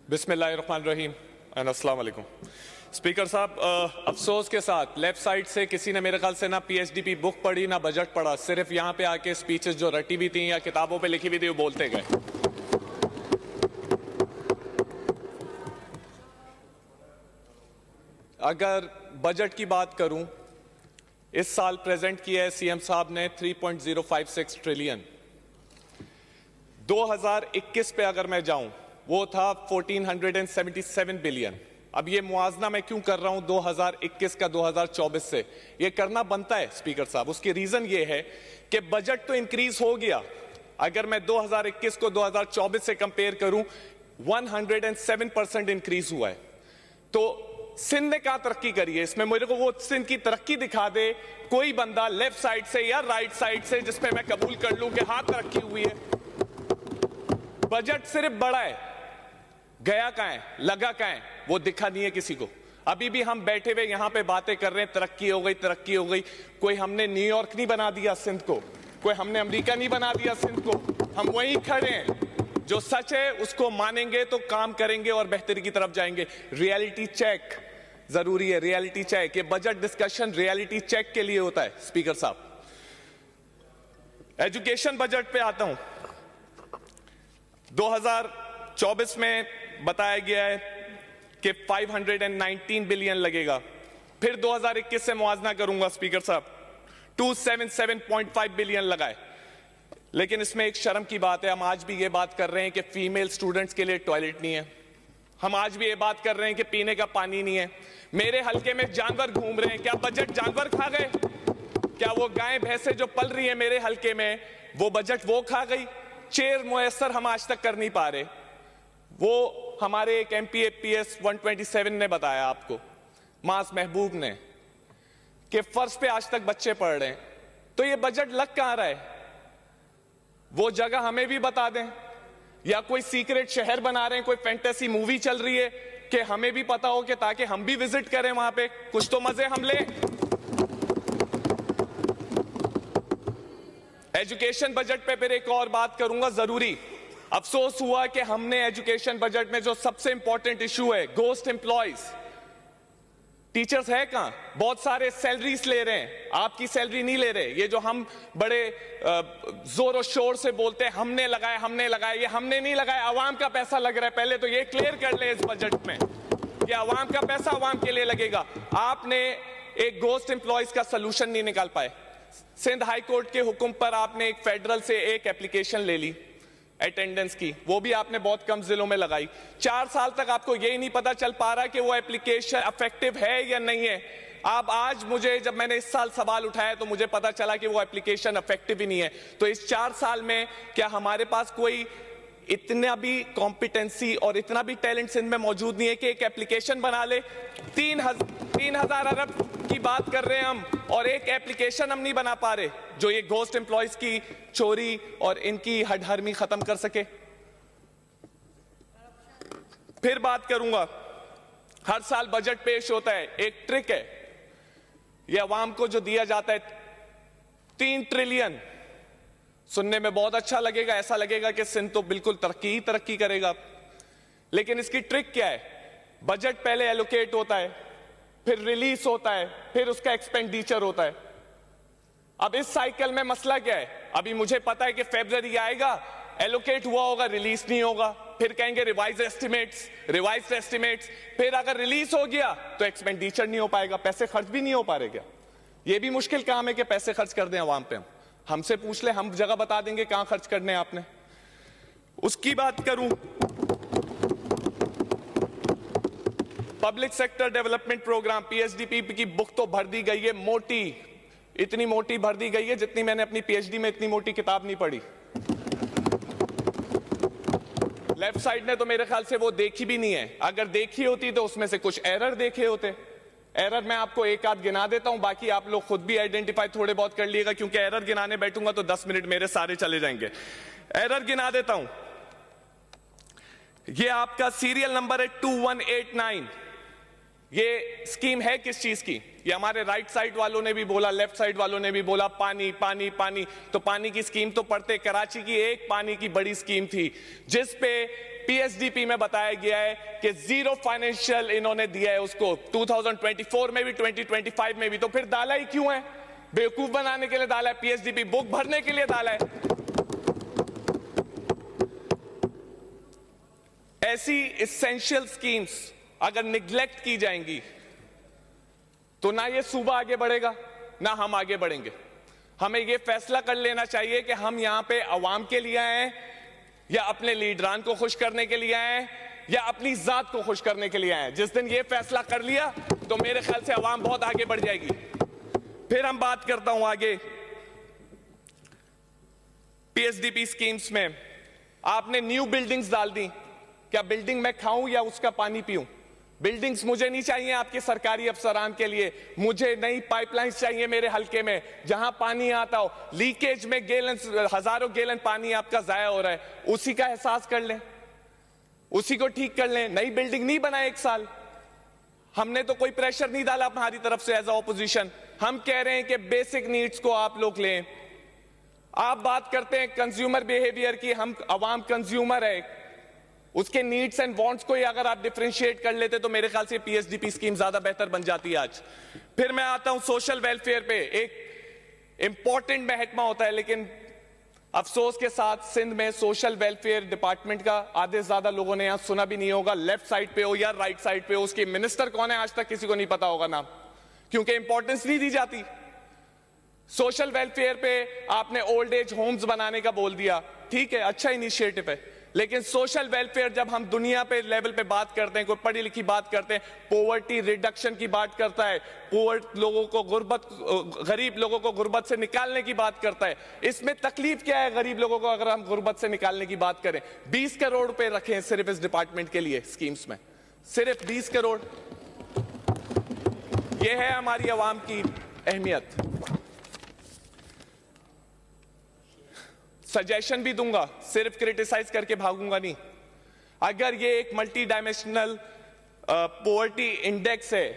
बिस्मिल्लाहिर्रहमानिर्रहीम एंड अस्सलाम वालेकुम। स्पीकर साहब, अफसोस के साथ लेफ्ट साइड से किसी ने मेरे ख्याल से ना पीएचडीपी बुक पढ़ी ना बजट पढ़ा, सिर्फ यहाँ पे आके स्पीचेस जो रटी हुई थी या किताबों पे लिखी हुई थी वो बोलते गए। अगर बजट की बात करूं, इस साल प्रेजेंट किया है सीएम साहब ने 3.056 ट्रिलियन। 2021 पे अगर मैं जाऊं वो था 1477 बिलियन। अब ये मुआवजा मैं क्यों कर रहा हूं 2021 का 2024 से, ये करना बनता है स्पीकर साहब। उसकी रीजन ये है कि बजट तो इंक्रीज हो गया। अगर मैं 2021 को 2024 से कंपेयर करूं 107% इंक्रीज हुआ है। तो सिंध ने क्या तरक्की करी है, इसमें मेरे को वो सिंध की तरक्की दिखा दे कोई बंदा लेफ्ट साइड से या राइट साइड से जिसपे मैं कबूल कर लूं कि हाँ तरक्की हुई है। बजट सिर्फ बड़ा है, गया कहां है, लगा कहां है, वो दिखा नहीं है किसी को। अभी भी हम बैठे हुए यहां पे बातें कर रहे हैं तरक्की हो गई तरक्की हो गई। कोई हमने न्यूयॉर्क नहीं बना दिया सिंध को, कोई हमने अमेरिका नहीं बना दिया सिंध को। हम वहीं खड़े हैं, जो सच है उसको मानेंगे तो काम करेंगे और बेहतरी की तरफ जाएंगे। रियलिटी चेक जरूरी है, रियलिटी चेक। ये बजट डिस्कशन रियलिटी चेक के लिए होता है स्पीकर साहब। एजुकेशन बजट पे आता हूं। 2024 में बताया गया है कि 519 बिलियन लगेगा। फिर 2021 से मुआवजा करूंगा स्पीकर साहब, 277.5 बिलियन लगाए। लेकिन इसमें एक शर्म की बात है, हम आज भी ये बात कर रहे हैं कि फीमेल स्टूडेंट्स के लिए टॉयलेट नहीं है। हम आज भी ये बात कर रहे हैं कि पीने का पानी नहीं है। मेरे हलके में जानवर घूम रहे हैं, क्या बजट जानवर खा गए? क्या वो गाय भैंसे जो पल रही है मेरे हलके में वो बजट वो खा गई? चेयर मुयस्सर हम आज तक कर नहीं पा रहे। वो हमारे एक MPAPS 127 ने बताया आपको, मास महबूब ने, कि फर्श पे आज तक बच्चे पढ़ रहे हैं। तो ये बजट लग कहां रहा है? वो जगह हमें भी बता दें, या कोई सीक्रेट शहर बना रहे हैं, कोई फैंटेसी मूवी चल रही है कि हमें भी पता हो कि ताकि हम भी विजिट करें वहां पे, कुछ तो मजे हम लें। एजुकेशन बजट पे फिर एक और बात करूंगा जरूरी। अफसोस हुआ कि हमने एजुकेशन बजट में जो सबसे इंपॉर्टेंट इशू है गोस्ट एम्प्लॉयज, टीचर्स है कहां? बहुत सारे सैलरीज ले रहे हैं, आपकी सैलरी नहीं ले रहे। ये जो हम बड़े जोर और शोर से बोलते हैं हमने लगाया, ये हमने नहीं लगाया, आवाम का पैसा लग रहा है। पहले तो ये क्लियर कर ले इस बजट में कि आवाम का पैसा आवाम के लिए लगेगा। आपने एक गोस्ट एम्प्लॉयज का सोल्यूशन नहीं निकाल पाए। सिंध हाई कोर्ट के हुक्म पर आपने एक फेडरल से एक एप्लीकेशन ले ली अटेंडेंस की, वो भी आपने बहुत कम जिलों में लगाई। 4 साल तक आपको यही नहीं पता चल पा रहा कि वो एप्लीकेशन इफेक्टिव है या नहीं है। आप आज मुझे, जब मैंने इस साल सवाल उठाया तो मुझे पता चला कि वो एप्लीकेशन इफेक्टिव ही नहीं है। तो इस 4 साल में क्या हमारे पास कोई इतना भी कॉम्पिटेंसी और इतना भी टैलेंट सिंध में मौजूद नहीं है कि एक एप्लीकेशन बना ले? 3,000 अरब की बात कर रहे हैं हम, और एक एप्लीकेशन हम नहीं बना पा रहे जो ये गोस्ट एम्प्लॉयज की चोरी और इनकी हडहरमी खत्म कर सके। फिर बात करूंगा, हर साल बजट पेश होता है, एक ट्रिक है, ये अवाम को जो दिया जाता है 3 ट्रिलियन। सुनने में बहुत अच्छा लगेगा, ऐसा लगेगा कि सिंध तो बिल्कुल तरक्की ही तरक्की करेगा। लेकिन इसकी ट्रिक क्या है? बजट पहले एलोकेट होता है, फिर रिलीज होता है, फिर उसका एक्सपेंडिचर होता है। अब इस साइकिल में मसला क्या है? अभी मुझे पता है कि फरवरी आएगा, एलोकेट हुआ होगा, रिलीज नहीं होगा, फिर कहेंगे रिवाइज एस्टिमेट्स, फिर अगर रिलीज हो गया तो एक्सपेंडिचर नहीं हो पाएगा, पैसे खर्च भी नहीं हो पा रहे। क्या ये भी मुश्किल काम है कि पैसे खर्च कर दें अवाम पे? हमसे पूछ ले, हम जगह बता देंगे कहां खर्च करने हैं आपने। उसकी बात करूं, public sector development program PSDP की बुक तो भर दी गई है, मोटी, इतनी मोटी भर दी गई है जितनी मैंने अपनी PhD में इतनी मोटी किताब नहीं पढ़ी। लेफ्ट साइड ने तो मेरे ख्याल से वो देखी भी नहीं है। अगर देखी होती तो उसमें से कुछ एरर देखे होते। एरर मैं आपको एक आध गिना देता हूं, बाकी आप लोग खुद भी आइडेंटिफाई थोड़े बहुत कर लिएगा, क्योंकि एरर गिनाने बैठूंगा तो 10 मिनट मेरे सारे चले जाएंगे। एरर गिना देता हूं। ये आपका सीरियल नंबर है 2189। ये स्कीम है किस चीज की? ये हमारे राइट साइड वालों ने भी बोला, लेफ्ट साइड वालों ने भी बोला, पानी पानी पानी। तो पानी की स्कीम तो पढ़ते, कराची की एक पानी की बड़ी स्कीम थी जिस पे पीएसडीपी में बताया गया है कि जीरो फाइनेंशियल इन्होंने दिया है उसको 2024 में भी 2025 में भी। तो फिर डाला ही क्यों है? बेवकूफ बनाने के लिए डाला है? पीएसडीपी बुक भरने के लिए डाला है? ऐसी इसेंशियल स्कीम्स अगर निग्लेक्ट की जाएंगी तो ना ये सूबा आगे बढ़ेगा ना हम आगे बढ़ेंगे। हमें ये फैसला कर लेना चाहिए कि हम यहां पे अवाम के लिए आए हैं या अपने लीडरान को खुश करने के लिए आए हैं या अपनी जात को खुश करने के लिए आए हैं। जिस दिन ये फैसला कर लिया तो मेरे ख्याल से अवाम बहुत आगे बढ़ जाएगी। फिर हम बात करता हूं आगे पीएसडीपी स्कीम्स में। आपने न्यू बिल्डिंग्स डाल दी। क्या बिल्डिंग मैं खाऊं या उसका पानी पीऊं? बिल्डिंग्स मुझे नहीं चाहिए आपके सरकारी अफसरान के लिए। मुझे नई पाइपलाइंस चाहिए मेरे हलके में जहां पानी आता हो। लीकेज में गैलन, हजारों गैलन पानी आपका जाया हो रहा है, उसी का एहसास कर लें, उसी को ठीक कर लें। नई बिल्डिंग नहीं बनाए 1 साल। हमने तो कोई प्रेशर नहीं डाला हमारी तरफ से एज अ ऑपोजिशन। हम कह रहे हैं कि बेसिक नीड्स को आप लोग लें। आप बात करते हैं कंज्यूमर बिहेवियर की। हम अवाम कंज्यूमर है, उसके नीड्स एंड वांट्स को ही अगर आप डिफरेंशिएट कर लेते तो मेरे ख्याल से पीएसडीपी स्कीम ज्यादा बेहतर बन जाती है आज। फिर मैं आता हूं सोशल वेलफेयर पे। एक इंपॉर्टेंट महकमा होता है, लेकिन अफसोस के साथ सिंध में सोशल वेलफेयर डिपार्टमेंट का आधे से ज्यादा लोगों ने यहां सुना भी नहीं होगा। लेफ्ट साइड पे हो या राइट साइड पे हो, उसकी मिनिस्टर कौन है आज तक किसी को नहीं पता होगा नाम, क्योंकि इंपॉर्टेंस नहीं दी जाती। सोशल वेलफेयर पे आपने ओल्ड एज होम्स बनाने का बोल दिया, ठीक है, अच्छा इनिशिएटिव है, लेकिन सोशल वेलफेयर जब हम दुनिया पे लेवल पे बात करते हैं, कोई पढ़ी लिखी बात करते हैं, पोवर्टी रिडक्शन की बात करता है, लोगों को गरीब लोगों को गुर्बत से निकालने की बात करता है। इसमें तकलीफ क्या है गरीब लोगों को अगर हम गुर्बत से निकालने की बात करें? 20 करोड़ रुपए रखे हैं सिर्फ इस डिपार्टमेंट के लिए स्कीम्स में, सिर्फ 20 करोड़। यह है हमारी आवाम की अहमियत। सजेशन भी दूंगा, सिर्फ क्रिटिसाइज करके भागूंगा नहीं। अगर ये एक मल्टी डायमेंशनल पॉवर्टी इंडेक्स है,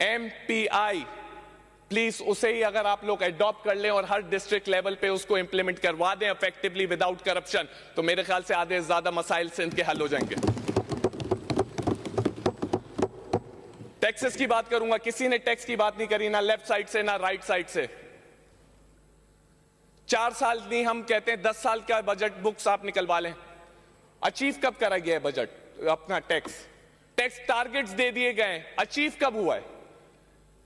MPI, प्लीज उसे ही अगर आप लोग एडॉप्ट कर लें और हर डिस्ट्रिक्ट लेवल पे उसको इंप्लीमेंट करवा दें इफेक्टिवली विदाउट करप्शन, तो मेरे ख्याल से आधे से ज्यादा मसाइल सिंध के हल हो जाएंगे। टैक्सेस की बात करूंगा। किसी ने टैक्स की बात नहीं करी, ना लेफ्ट साइड से ना राइट साइड से। 4 साल नहीं, हम कहते हैं 10 साल का बजट बुक्स आप निकलवा लें। अचीव कब करा गया है बजट अपना? टैक्स टारगेट्स दे दिए गए, अचीव कब हुआ है?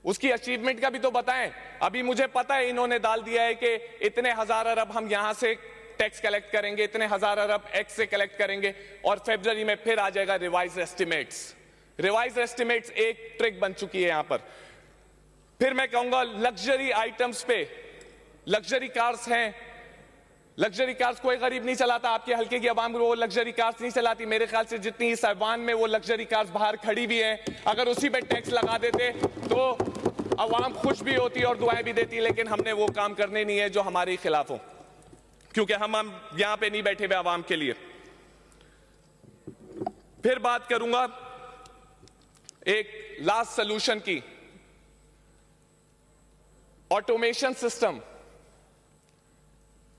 उसकी अचीवमेंट का भी तो बताएं। अभी मुझे पता है इन्होंने डाल दिया है कि इतने हजार अरब हम यहां से टैक्स कलेक्ट करेंगे, इतने हजार अरब एक्स से कलेक्ट करेंगे, और फरवरी में फिर आ जाएगा रिवाइज एस्टिमेट्स। रिवाइज एस्टिमेट्स एक ट्रिक बन चुकी है यहां पर। फिर मैं कहूंगा लग्जरी आइटम्स पे, लग्जरी कार्स हैं, लग्जरी कार्स कोई गरीब नहीं चलाता। आपके हल्के की आवाम वो लग्जरी कार्स नहीं चलाती। मेरे ख्याल से जितनी साइवान में वो लग्जरी कार्स बाहर खड़ी भी हैं, अगर उसी पे टैक्स लगा देते तो आवाम खुश भी होती और दुआएं भी देती। लेकिन हमने वो काम करने नहीं है जो हमारे खिलाफ हो, क्योंकि हम यहां पे नहीं बैठे हुए आवाम के लिए। फिर बात करूंगा एक लास्ट सॉल्यूशन की, ऑटोमेशन सिस्टम।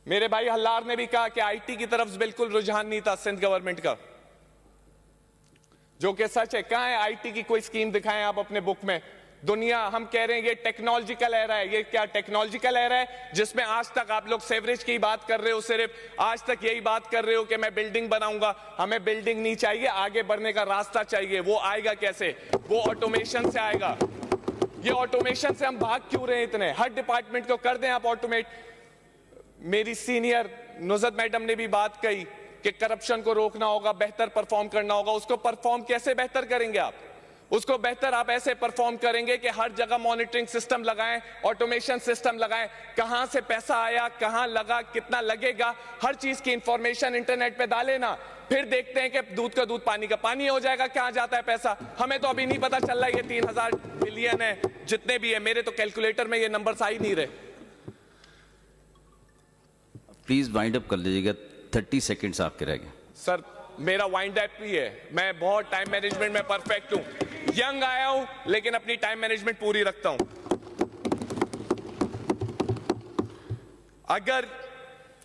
मेरे भाई हल्लार ने भी कहा कि आईटी की तरफ बिल्कुल रुझान नहीं था सिंध गवर्नमेंट का, जो कि सच है। कहां है आईटी की कोई स्कीम? दिखाएं आप अपने बुक में। दुनिया, हम कह रहे हैं ये टेक्नोलॉजिकल एरा है। ये क्या टेक्नोलॉजिकल एरा है जिसमें आज तक आप लोग सेवरेज की बात कर रहे हो? सिर्फ आज तक यही बात कर रहे हो कि मैं बिल्डिंग बनाऊंगा। हमें बिल्डिंग नहीं चाहिए, आगे बढ़ने का रास्ता चाहिए। वो आएगा कैसे? वो ऑटोमेशन से आएगा। ये ऑटोमेशन से हम भाग क्यों रहे हैं इतने? हर डिपार्टमेंट को कर दें आप ऑटोमेट। मेरी सीनियर नुज़त मैडम ने भी बात कही कि करप्शन को रोकना होगा, बेहतर परफॉर्म करना होगा। उसको परफॉर्म कैसे बेहतर करेंगे आप? उसको बेहतर आप ऐसे परफॉर्म करेंगे कि हर जगह मॉनिटरिंग सिस्टम लगाएं, ऑटोमेशन सिस्टम लगाएं। कहां से पैसा आया, कहां लगा, कितना लगेगा, हर चीज की इंफॉर्मेशन इंटरनेट पे डालें ना। फिर देखते हैं कि दूध का दूध पानी का पानी हो जाएगा। कहां जाता है पैसा हमें तो अभी नहीं पता चल रहा है। ये 3000 बिलियन है, जितने भी है, मेरे तो कैलकुलेटर में ये नंबर आ ही नहीं रहे। प्लीज वाइंड अप कर लीजिएगा, 30 सेकेंड्स आपके रह गए। सर मेरा वाइंड अप ही है, मैं बहुत टाइम मैनेजमेंट में परफेक्ट हूं। यंग आया हूं लेकिन अपनी टाइम मैनेजमेंट पूरी रखता हूं। अगर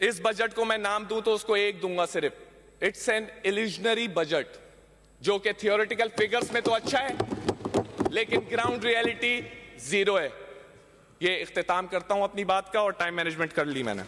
इस बजट को मैं नाम दूं तो उसको एक दूंगा सिर्फ, इट्स एन इल्यूजनरी बजट, जो कि थियोरेटिकल फिगर्स में तो अच्छा है लेकिन ग्राउंड रियलिटी जीरो है। ये इख्तिताम करता हूं अपनी बात का, और टाइम मैनेजमेंट कर ली मैंने।